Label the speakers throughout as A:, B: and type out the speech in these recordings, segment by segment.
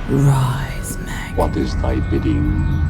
A: Rise, Meg.
B: What is thy bidding,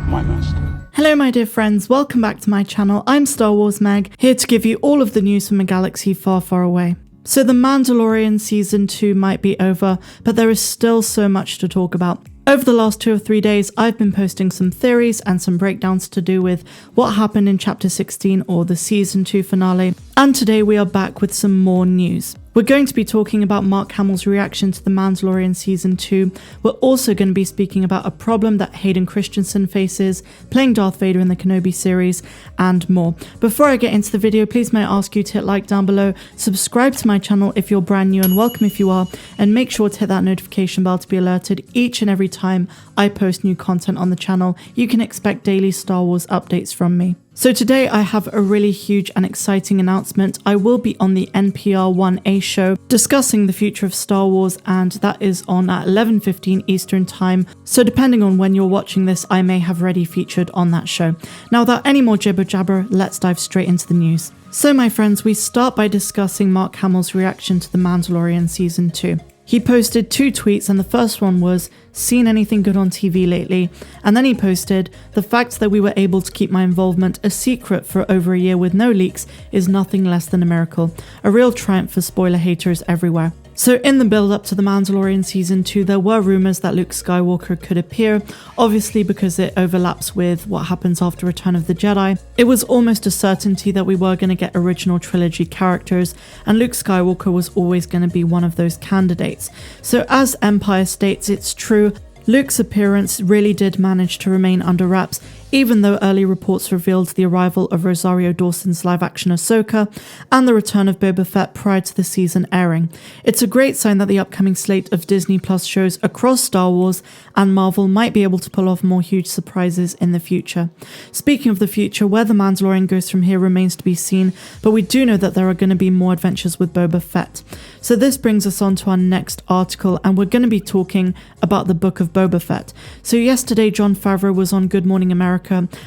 B: my master?
A: Hello my dear friends, welcome back to my channel. I'm Star Wars Meg, here to give you all of the news from a galaxy far, far away. So The Mandalorian Season 2 might be over, but there is still so much to talk about. Over the last 2 or 3 days, I've been posting some theories and some breakdowns to do with what happened in Chapter 16 or the Season 2 finale, and today we are back with some more news. We're going to be talking about Mark Hamill's reaction to The Mandalorian Season 2. We're also going to be speaking about a problem that Hayden Christensen faces, playing Darth Vader in the Kenobi series, and more. Before I get into the video, please may I ask you to hit like down below, subscribe to my channel if you're brand new and welcome if you are, and make sure to hit that notification bell to be alerted each and every time I post new content on the channel. You can expect daily Star Wars updates from me. So today I have a really huge and exciting announcement. I will be on the NPR 1A show discussing the future of Star Wars, and that is on at 11:15 Eastern time. So depending on when you're watching this, I may have already featured on that show. Now without any more jibber jabber, let's dive straight into the news. So my friends, we start by discussing Mark Hamill's reaction to The Mandalorian Season 2. He posted 2 tweets, and the first one was, "Seen anything good on TV lately?" And then he posted, "The fact that we were able to keep my involvement a secret for over a year with no leaks is nothing less than a miracle. A real triumph for spoiler haters everywhere." So in the build up to The Mandalorian Season 2, there were rumours that Luke Skywalker could appear, obviously because it overlaps with what happens after Return of the Jedi. It was almost a certainty that we were going to get original trilogy characters, and Luke Skywalker was always going to be one of those candidates. So as Empire states, it's true, Luke's appearance really did manage to remain under wraps, even though early reports revealed the arrival of Rosario Dawson's live-action Ahsoka and the return of Boba Fett prior to the season airing. It's a great sign that the upcoming slate of Disney Plus shows across Star Wars and Marvel might be able to pull off more huge surprises in the future. Speaking of the future, where The Mandalorian goes from here remains to be seen, but we do know that there are going to be more adventures with Boba Fett. So this brings us on to our next article, and we're going to be talking about the Book of Boba Fett. So yesterday, Jon Favreau was on Good Morning America,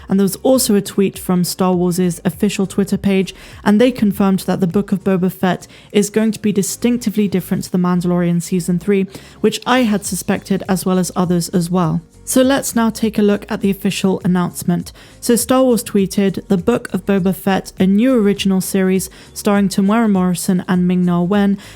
A: and there was also a tweet from Star Wars' official Twitter page, and they confirmed that the Book of Boba Fett is going to be distinctively different to The Mandalorian Season 3, which I had suspected as well as others as well. So let's now take a look at the official announcement. So Star Wars tweeted, "The Book of Boba Fett, a new original series starring Temuera Morrison and Ming-Na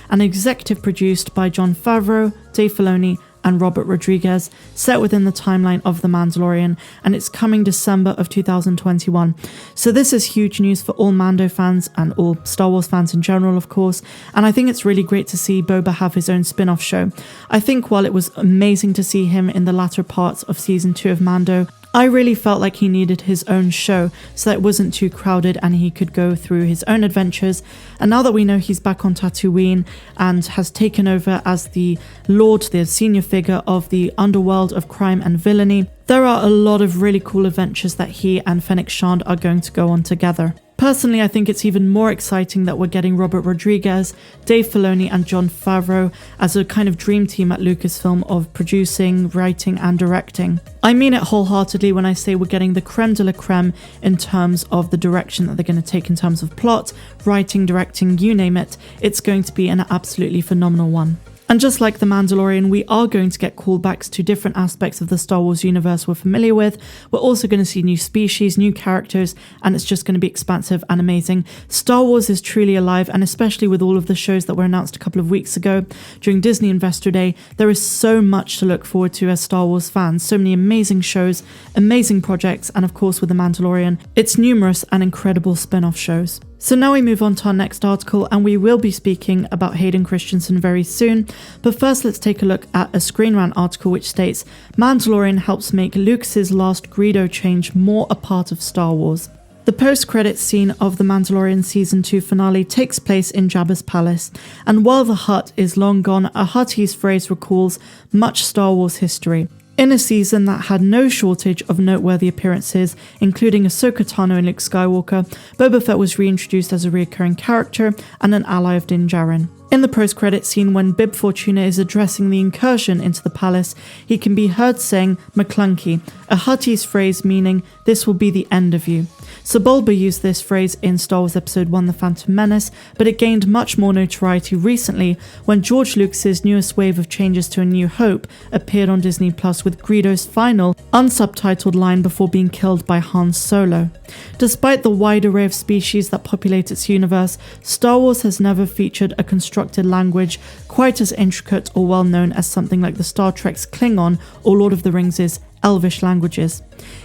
A: and executive produced by Jon Favreau, Dave Filoni, and Robert Rodriguez, set within the timeline of The Mandalorian, and it's coming December of 2021. So this is huge news for all Mando fans and all Star Wars fans in general, of course, and I think it's really great to see Boba have his own spin-off show. I think while it was amazing to see him in the latter parts of Season 2 of Mando, I really felt like he needed his own show so that it wasn't too crowded and he could go through his own adventures. And now that we know he's back on Tatooine and has taken over as the Lord, the senior figure of the underworld of crime and villainy, there are a lot of really cool adventures that he and Fennec Shand are going to go on together. Personally, I think it's even more exciting that we're getting Robert Rodriguez, Dave Filoni and Jon Favreau as a kind of dream team at Lucasfilm of producing, writing and directing. I mean it wholeheartedly when I say we're getting the creme de la creme in terms of the direction that they're going to take in terms of plot, writing, directing, you name it. It's going to be an absolutely phenomenal one. And just like The Mandalorian, we are going to get callbacks to different aspects of the Star Wars universe we're familiar with. We're also going to see new species, new characters, and it's just going to be expansive and amazing. Star Wars is truly alive, and especially with all of the shows that were announced a couple of weeks ago during Disney Investor Day, there is so much to look forward to as Star Wars fans. So many amazing shows, amazing projects, and of course with The Mandalorian, it's numerous and incredible spin-off shows. So now we move on to our next article, and we will be speaking about Hayden Christensen very soon. But first, let's take a look at a Screen Rant article which states, "Mandalorian helps make Lucas's last Greedo change more a part of Star Wars." The post-credits scene of The Mandalorian Season 2 finale takes place in Jabba's palace, and while the Hutt is long gone, a Huttese phrase recalls much Star Wars history. In a season that had no shortage of noteworthy appearances, including Ahsoka Tano and Luke Skywalker, Boba Fett was reintroduced as a recurring character and an ally of Din Djarin. In the post-credit scene when Bib Fortuna is addressing the incursion into the palace, he can be heard saying "McClunky," a Huttese phrase meaning "this will be the end of you." Sebulba used this phrase in Star Wars Episode 1 The Phantom Menace, but it gained much more notoriety recently when George Lucas's newest wave of changes to A New Hope appeared on Disney Plus with Greedo's final, unsubtitled line before being killed by Han Solo. Despite the wide array of species that populate its universe, Star Wars has never featured a constructed language quite as intricate or well known as something like the Star Trek's Klingon or Lord of the Rings' Elvish languages.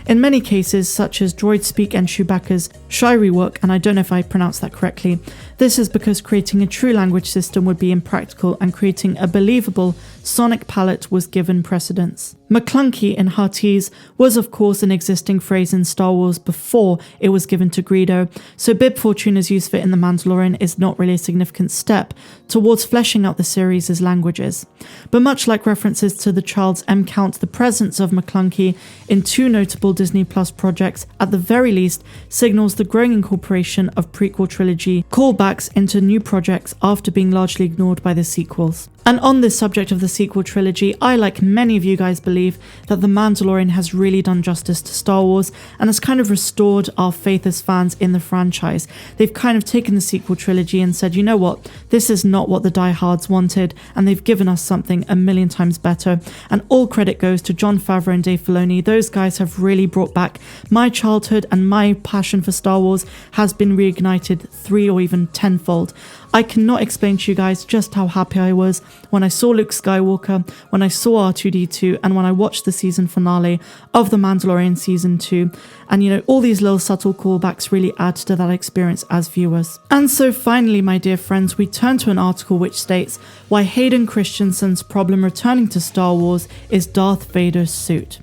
A: In many cases, such as Droid Speak and Chewbacca's Shiriwook, and I don't know if I pronounced that correctly, this is because creating a true language system would be impractical and creating a believable sonic palette was given precedence. McClunky in Huttese was of course an existing phrase in Star Wars before it was given to Greedo, so Bib Fortuna's use of it in The Mandalorian is not really a significant step towards fleshing out the series' languages. But much like references to the Charles M. Count, the presence of McClunky in two notable Disney Plus projects at the very least signals the growing incorporation of prequel trilogy callbacks into new projects after being largely ignored by the sequels. And on this subject of the sequel trilogy, I, like many of you guys, believe that The Mandalorian has really done justice to Star Wars and has kind of restored our faith as fans in the franchise. They've kind of taken the sequel trilogy and said, you know what, this is not what the diehards wanted, and they've given us something a million times better. And all credit goes to Jon Favreau and Dave Filoni. Those guys have really brought back my childhood, and my passion for Star Wars has been reignited 3 or even 10-fold. I cannot explain to you guys just how happy I was when I saw Luke Skywalker, when I saw R2-D2, and when I watched the season finale of The Mandalorian Season 2. And you know, all these little subtle callbacks really add to that experience as viewers. And so finally, my dear friends, we turn to an article which states why Hayden Christensen's problem returning to Star Wars is Darth Vader's suit.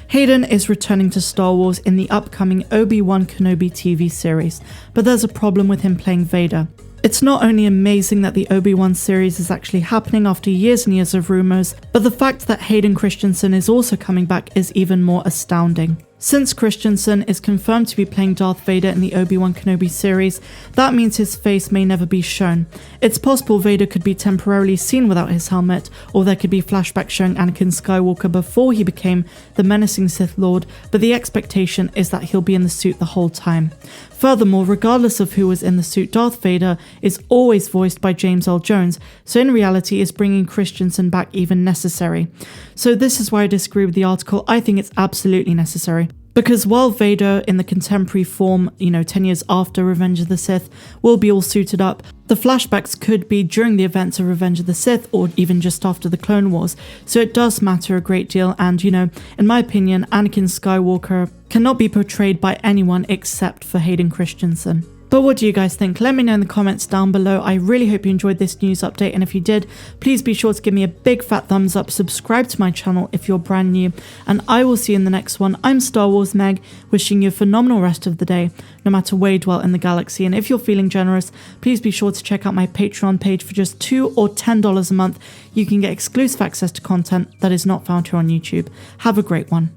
A: Hayden is returning to Star Wars in the upcoming Obi-Wan Kenobi TV series, but there's a problem with him playing Vader. It's not only amazing that the Obi-Wan series is actually happening after years and years of rumours, but the fact that Hayden Christensen is also coming back is even more astounding. Since Christensen is confirmed to be playing Darth Vader in the Obi-Wan Kenobi series, that means his face may never be shown. It's possible Vader could be temporarily seen without his helmet, or there could be flashbacks showing Anakin Skywalker before he became the menacing Sith Lord, but the expectation is that he'll be in the suit the whole time. Furthermore, regardless of who was in the suit, Darth Vader is always voiced by James Earl Jones, so in reality is bringing Christensen back even necessary. So this is why I disagree with the article. I think it's absolutely necessary. Because while Vader in the contemporary form, 10 years after Revenge of the Sith, will be all suited up, the flashbacks could be during the events of Revenge of the Sith or even just after the Clone Wars. So it does matter a great deal, and in my opinion, Anakin Skywalker cannot be portrayed by anyone except for Hayden Christensen. But what do you guys think? Let me know in the comments down below. I really hope you enjoyed this news update, and if you did, please be sure to give me a big fat thumbs up, subscribe to my channel if you're brand new, and I will see you in the next one. I'm Star Wars Meg, wishing you a phenomenal rest of the day, no matter where you dwell in the galaxy. And if you're feeling generous, please be sure to check out my Patreon page. For just $2 or $10 a month, you can get exclusive access to content that is not found here on YouTube. Have a great one.